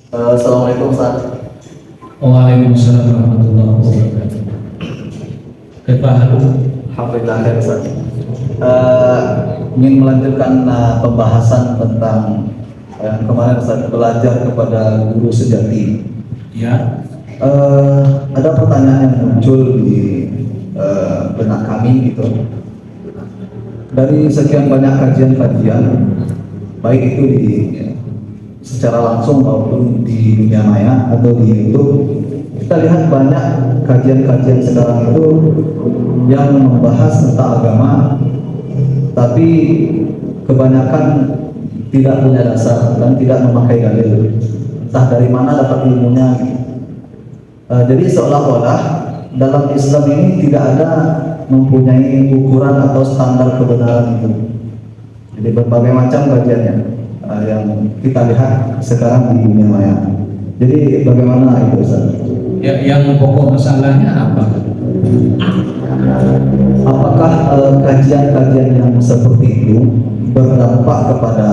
Assalamualaikum Ustaz. Waalaikumsalam warahmatullahi wabarakatuh. Alhamdulillah khair Ustaz. Ingin melanjutkan pembahasan tentang yang kemarin Ustaz, belajar kepada guru sejati. Ya. Ada pertanyaan yang muncul di benak kami gitu. Dari sekian banyak kajian-kajian, baik itu secara langsung maupun di dunia maya atau di YouTube, kita lihat banyak kajian-kajian sekarang itu yang membahas tentang agama, tapi kebanyakan tidak punya dasar dan tidak memakai dalil. Entah dari mana dapat ilmunya. Jadi seolah-olah dalam Islam ini tidak ada mempunyai ukuran atau standar kebenaran itu. Jadi berbagai macam kajiannya yang kita lihat sekarang di dunia maya. Jadi bagaimana itu Ustaz? Ya, yang pokok masalahnya apa? Apakah kajian-kajian yang seperti itu berdampak kepada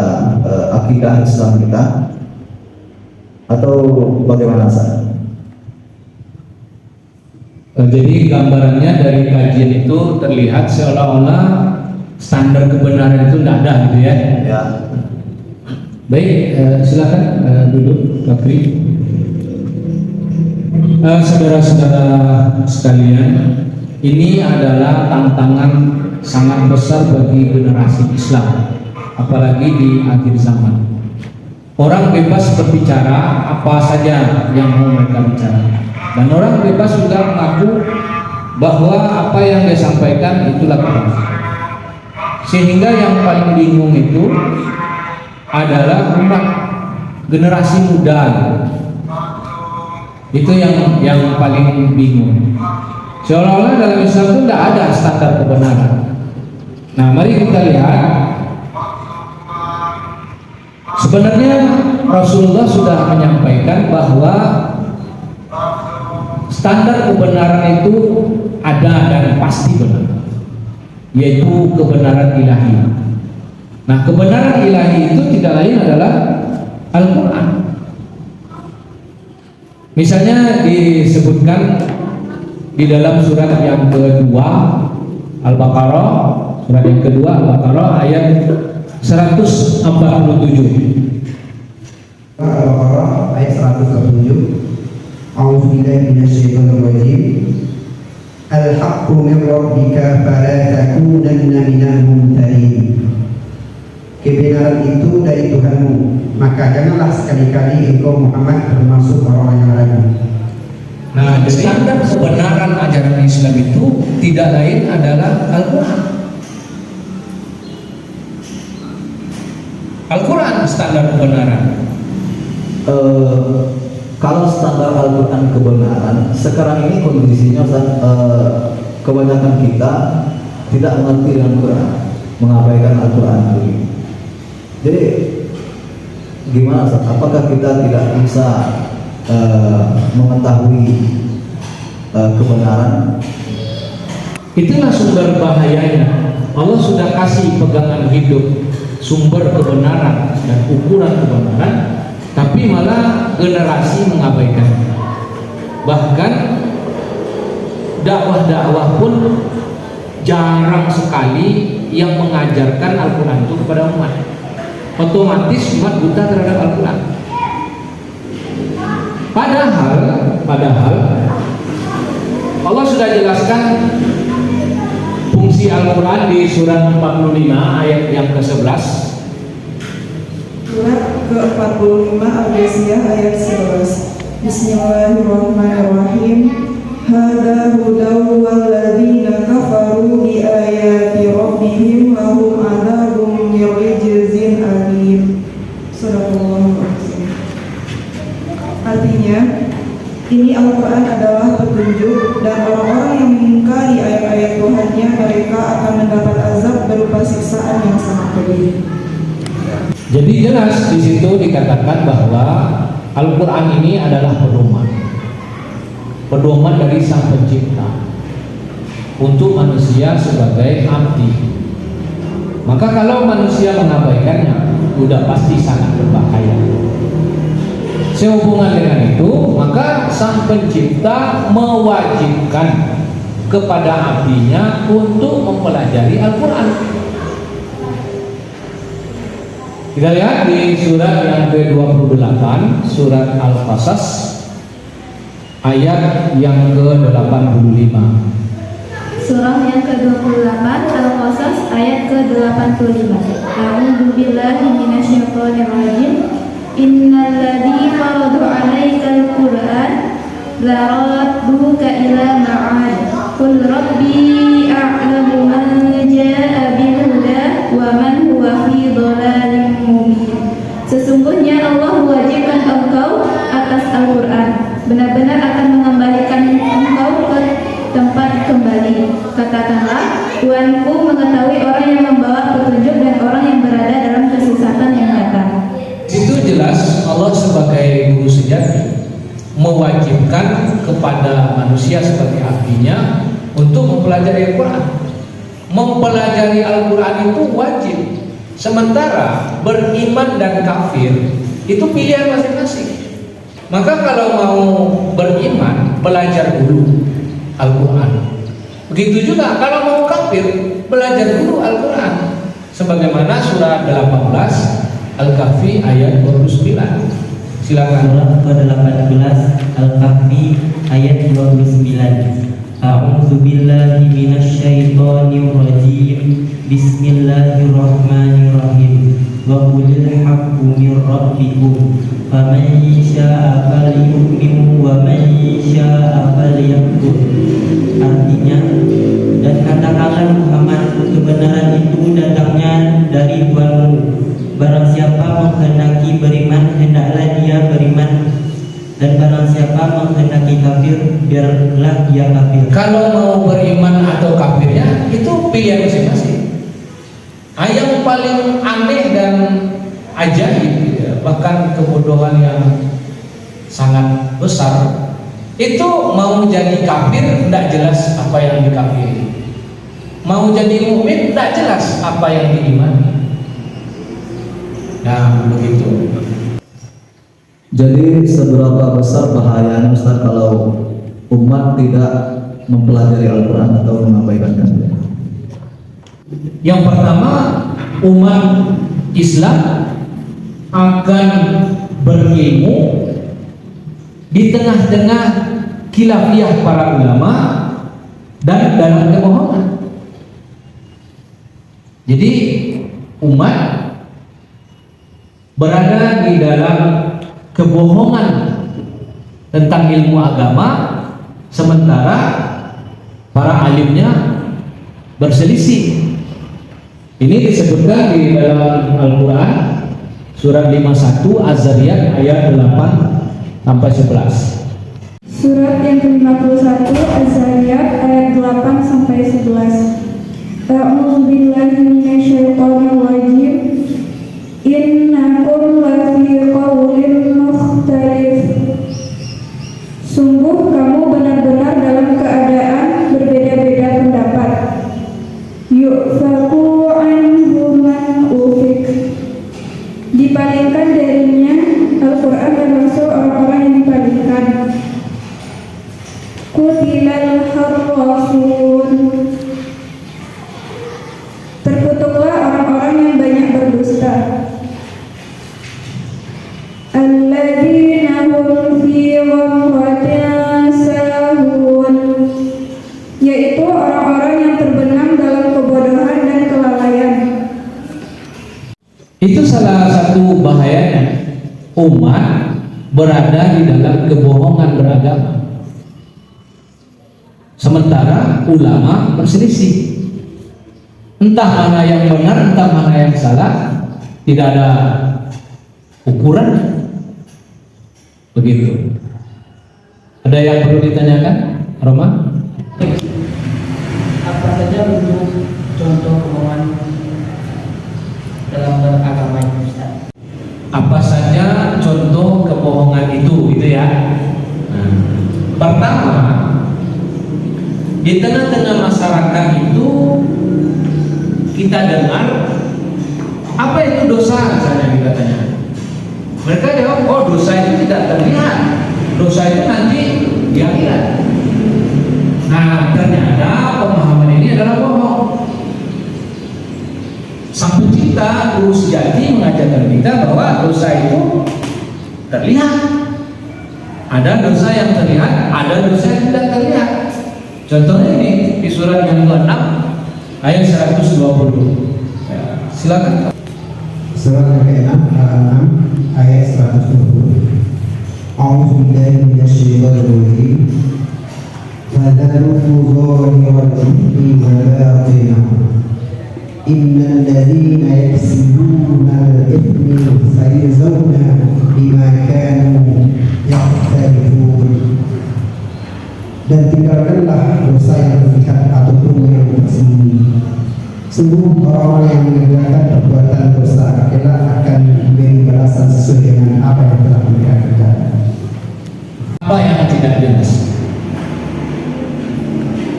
akidah Islam kita atau bagaimana Ustaz? Jadi gambarannya dari kajian itu terlihat seolah-olah standar kebenaran itu tidak ada gitu ya. Ya. Baik, silakan duduk Bakri. Saudara-saudara sekalian, ini adalah tantangan sangat besar bagi generasi Islam, apalagi di akhir zaman. Orang bebas berbicara apa saja yang mau mereka bicara, dan orang bebas juga mengaku bahwa apa yang dia sampaikan itulah benar. Sehingga yang paling bingung itu adalah umat generasi muda. Itu yang paling bingung. Seolah-olah dalam Islam itu tidak ada standar kebenaran. Nah, mari kita lihat. Sebenarnya Rasulullah sudah menyampaikan bahwa standar kebenaran itu ada dan pasti benar, yaitu kebenaran ilahi. Nah, kebenaran ilahi itu tidak lain adalah Al-Quran. Misalnya disebutkan di dalam surat yang kedua Al-Baqarah, surat yang kedua Al-Baqarah ayat 147. Al-Baqarah ayat 147. A'udzu billahi minasyaitonir rajim. Al-haqqu min rabbika fala takunanna minal mumtarin. Kebenaran itu dari Tuhanmu, maka janganlah sekali-kali engkau Muhammad termasuk orang yang ragu. Nah, standar kebenaran ajaran Islam itu tidak lain adalah Al-Quran. Al-Quran standar kebenaran. Kalau standar Al-Quran kebenaran, sekarang ini kondisinya kebanyakan kita tidak mengerti Al-Quran, mengabaikan Al-Quran. Jadi gimana Ustaz? Apakah kita tidak bisa mengetahui kebenaran? Itulah sumber bahayanya. Allah sudah kasih pegangan hidup, sumber kebenaran dan ukuran kebenaran, tapi malah generasi mengabaikan. Bahkan dakwah-dakwah pun jarang sekali yang mengajarkan Al-Quran itu kepada umat. Otomatis umat buta terhadap Al-Quran. Padahal Allah sudah jelaskan fungsi Al-Quran di surat 45 ayat yang ke-11. Surat ke-45 Al-Ghashiyah ayat 11. Bismillahirrahmanirrahim. Hadza hudaw walladzina kafaru bi ayati rabbihim lahum adzabun min rijzin alim. Sadaqallahu alazim. Artinya, ini Al-Quran adalah petunjuk, dan orang-orang yang mengingkari ayat-ayat Tuhannya, mereka akan mendapat azab berupa siksaan yang sangat pedih. Jadi jelas di situ dikatakan bahwa Al-Quran ini adalah pedoman dari Sang Pencipta untuk manusia sebagai abdi. Maka kalau manusia mengabaikannya, sudah pasti sangat berbahaya. Sehubungan dengan itu, maka Sang Pencipta mewajibkan kepada abdinya untuk mempelajari Al-Quran. Kita lihat di surat yang ke-28, surat Al-Qasas, ayat yang ke-85. Surah yang ke-28 Al-Qasas ayat ke-85. A'udzu billahi minasyaitonir rajim. Innal ladzi farada 'alaikal Qur'an la radduka ila ma'ad. Qul rabbi a'lamu man jaa'a bil huda wa man huwa fi dhalalin mubin. Sesungguhnya Allah mewajibkan engkau atas Al-Qur'an. Benar-benar akan mengembalikan engkau ke tempat kembali. Katakanlah, Tuanku mengetahui orang yang membawa petunjuk dan orang yang berada dalam kesesatan yang nyata. Itu jelas Allah sebagai guru sejati mewajibkan kepada manusia sebagai abdinya untuk mempelajari Al-Quran. Mempelajari Al-Quran itu wajib. Sementara beriman dan kafir itu pilihan masing-masing. Maka kalau mau beriman, belajar dulu Al-Quran. Begitu juga kalau mau kafir, belajar dulu Al-Quran. Sebagaimana surah 18 Al-Kahfi ayat 29. Silakan. Surah ke-18 Al-Kahfi ayat 29. A'udzu billahi minasyaitonir rajim. Bismillahirrahmanirrahim. Wa qulil haqqu mir rabbikum faman syaa'a falyu'min wa man syaa'a falyakfur. Artinya, dan katakanlah Muhammad, kebenaran itu datangnya dari Tuhanmu. Barang siapa menghendaki beriman, hendaklah dia beriman, dan barang siapa menghendaki kafir, biarlah dia kafir. Kalau mau beriman atau kafirnya itu pilihan masing-masing. Yang paling aneh dan ajaib, bahkan kebodohan yang sangat besar, itu mau jadi kafir tidak jelas apa yang dikafiri, mau jadi mukmin tidak jelas apa yang diimani. Nah, begitu. Jadi seberapa besar bahayanya Ustaz kalau umat tidak mempelajari Al-Quran atau mengabaikannya? Yang pertama, umat Islam akan berilmu di tengah-tengah khilafiyah para ulama dan dalam kebohongan. Jadi umat berada di dalam kebohongan tentang ilmu agama, sementara para alimnya berselisih. Ini disebutkan di dalam Al-Quran surat 51 Az-Zariyat ayat 8 sampai 11. Surat yang ke-51 Az-Zariyat ayat 8 sampai 11. A'udzu billahi minasyaitonir rajim. Innakum lafi qaulin mukhtalif. Sungguh kamu benar-benar dalam keadaan berbeda-beda pendapat. Yu'faku anhu man ufik. Dipalingkan darinya Al-Quran dan Rasul orang-orang yang dipalingkan. Qutilal harrasun. Terkutuklah orang-orang yang banyak berdusta. Alladzina hum fi ghamratin sahun. Yaitu orang-orang yang terbenam dalam kebodohan dan kelalaian. Itu salah satu bahayanya umat berada di dalam kebohongan beragama, sementara ulama berselisih. Entah mana yang benar, entah mana yang salah, tidak ada ukuran. Begitu. Ada yang perlu ditanyakan, Roma? Apa saja bentuk contoh kebohongan dalam beragama ini, Ustaz? Apa saja contoh kebohongan itu, gitu ya. Nah, pertama, di tengah-tengah masyarakat itu kita dengar apa itu dosa, misalnya kita tanya. Mereka jawab, oh dosa itu tidak terlihat, dosa itu nanti di akhirat. Nah, ternyata pemahaman ini adalah bohong. Sang pencipta guru sejati mengajarkan kita bahwa dosa itu terlihat. Ada dosa yang terlihat, ada dosa yang tidak terlihat. Contohnya ini di surat yang ke-6 ayat 120. Ya, silakan. Surat yang ke-6 Al-An'am ayat 120. A'udzu billahi minasyaitonir rajim. Fadharuhu zahiral ithmi wa batinahu. Innal ladzina yaksibuna al-ithmi sayuzawna bima kanu yaqtarifun. Dan tinggalkanlah dosa yang terlihat ataupun yang tersembunyi. Sungguh orang-orang yang mengerjakan perbuatan dosa kelak akan memberi balasan sesuai dengan apa yang telah mereka kerjakan. Apa yang tidak jelas?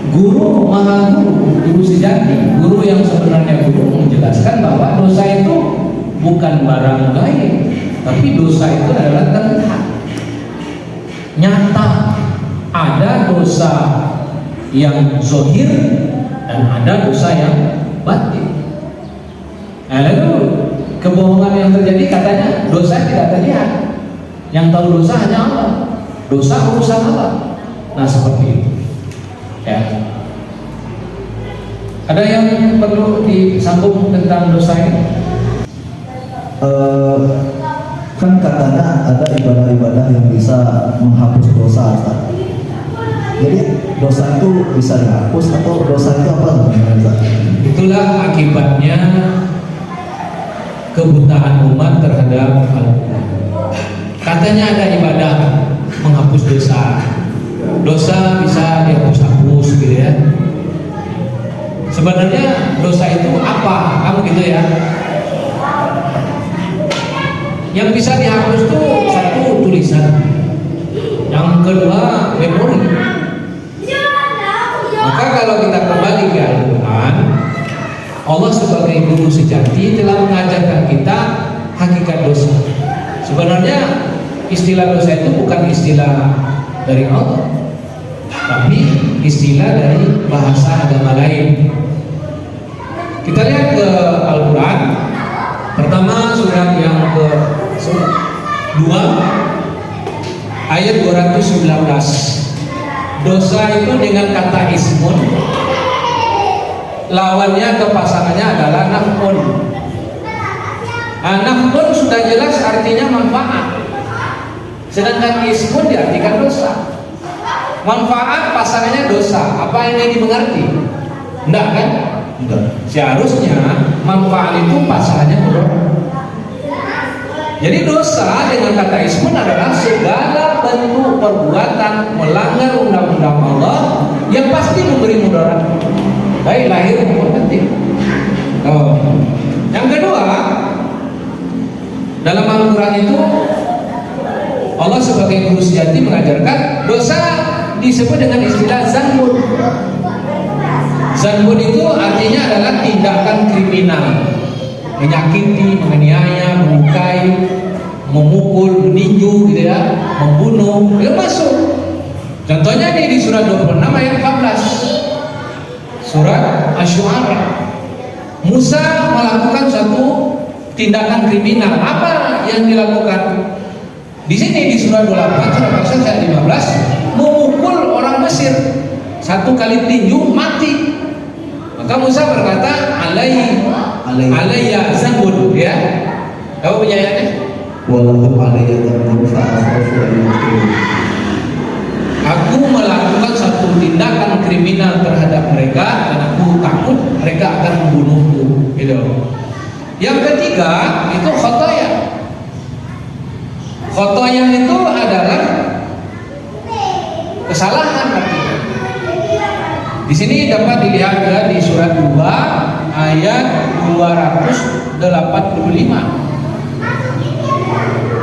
Guru maha guru sejati, guru yang sebenarnya guru menjelaskan bahwa dosa itu bukan barang gaib, tapi dosa itu adalah terlihat, nyata. Ada dosa yang zahir dan ada dosa yang batin. Nah, lalu kebohongan yang terjadi katanya dosa tidak terlihat. Yang tahu dosa hanya Allah. Dosa urusan Allah. Nah, seperti itu. Ya. Ada yang perlu disambung tentang dosa ini? Kan katanya ada ibadah-ibadah yang bisa menghapus dosa. Jadi dosa itu bisa dihapus atau dosa itu apa sebenarnya? Itulah akibatnya kebutaan umat terhadap Al-Quran. Katanya ada ibadah menghapus dosa. Dosa bisa dihapus-hapus gitu ya. Sebenarnya dosa itu apa? Kamu gitu ya. Yang bisa dihapus itu satu tulisan, yang kedua memori. Maka kalau kita kembali ke Al-Quran, Allah sebagai guru sejati telah mengajarkan kita hakikat dosa. Sebenarnya istilah dosa itu bukan istilah dari Allah, tapi istilah dari bahasa agama lain. Kita lihat ke Al-Quran. Pertama surat yang ke-2 ayat 219. Dosa itu dengan kata ismun, lawannya atau pasangannya adalah naf'un. Naf'un sudah jelas artinya manfaat, sedangkan ismun diartikan dosa. Manfaat pasangannya dosa. Apa yang ini dimengerti? Enggak kan? Enggak. Seharusnya manfaat itu pasangannya dosa. Jadi dosa dengan kata ismun adalah segala bentuk perbuatan melanggar undang-undang Allah yang pasti memberi mudarat, baik lahir maupun batin. Yang kedua, dalam Al-Quran itu Allah sebagai guru sejati mengajarkan dosa disebut dengan istilah zanbun. Zanbun itu artinya adalah tindakan kriminal, menyakiti, menganiaya, melukai, memukul, meninju, gitu ya, membunuh, itu masuk. Contohnya nih di surat 26 ayat 14, surat Asy-Syu'ara. Musa melakukan satu tindakan kriminal. Apa yang dilakukan? Di sini di surat 28 surat Al-Qasas ayat 15, memukul orang Mesir. Satu kali tinju mati. Maka Musa berkata, alayya zambun, ya. Kamu punya ayatnya? Wallahu alayya dzambun fa'afu. Aku melakukan satu tindakan kriminal terhadap mereka dan aku takut mereka akan membunuhku. Gitu. Yang ketiga itu khotoya. Khotoya itu adalah kesalahan artinya. Di sini dapat dilihat juga di surat 2 ayat 285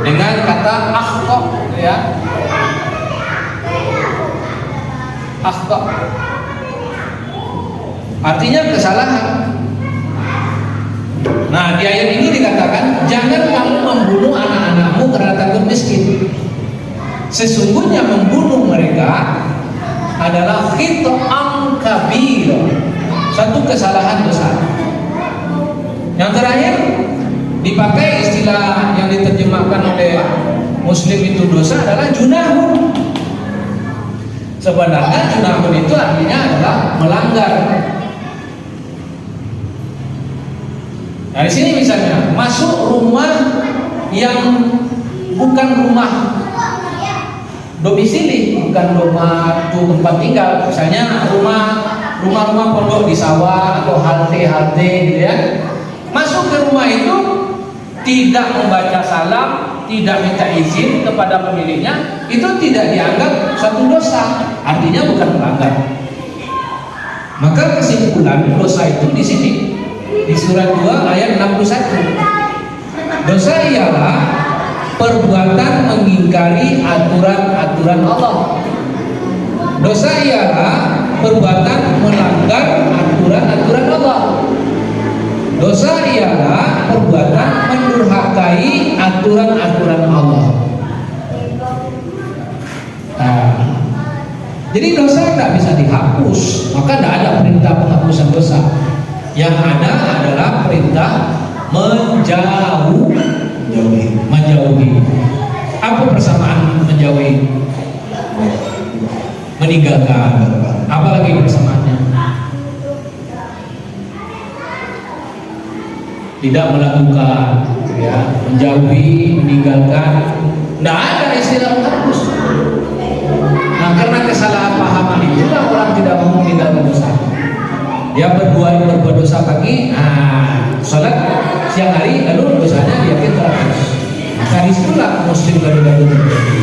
dengan kata akhta, ya. Akhta artinya kesalahan. Nah, di ayat ini dikatakan jangan kamu membunuh anak-anakmu karena takut miskin. Sesungguhnya membunuh mereka adalah khit'an kabir, satu kesalahan besar. Yang terakhir dipakai istilah yang diterjemahkan oleh Muslim itu dosa adalah junahun. Sebenarnya junahun itu artinya adalah melanggar. Dari sini misalnya masuk rumah yang bukan rumah domisili, bukan rumah tempat tinggal, misalnya rumah pondok di sawah atau halte gitu ya. Masuk ke rumah itu tidak membaca salam, tidak minta izin kepada pemiliknya, itu tidak dianggap suatu dosa, artinya bukan melanggar. Maka kesimpulan dosa itu di sini di surat 2 ayat 61. Dosa ialah perbuatan mengingkari aturan-aturan Allah. Dosa ialah perbuatan melanggar aturan-aturan Allah. Dosa ialah perbuatan mendurhakai aturan-aturan Allah. Jadi dosa tidak bisa dihapus, maka tidak ada perintah penghapusan dosa. Yang ada adalah perintah menjauhi. Apa persamaan menjauhi? Meninggalkan. Apalagi persamaannya? Tidak melakukan, ya, menjauhi, meninggalkan. Tidak ada istilah menghapus. Nah, karena kesalahpahaman itulah orang tidak mau meninggalkan dosa. Dia berbuat dosa pagi, sholat siang hari, lalu dosanya dia terhapus. Maka disitulah Muslim gaduh-gaduh terjadi.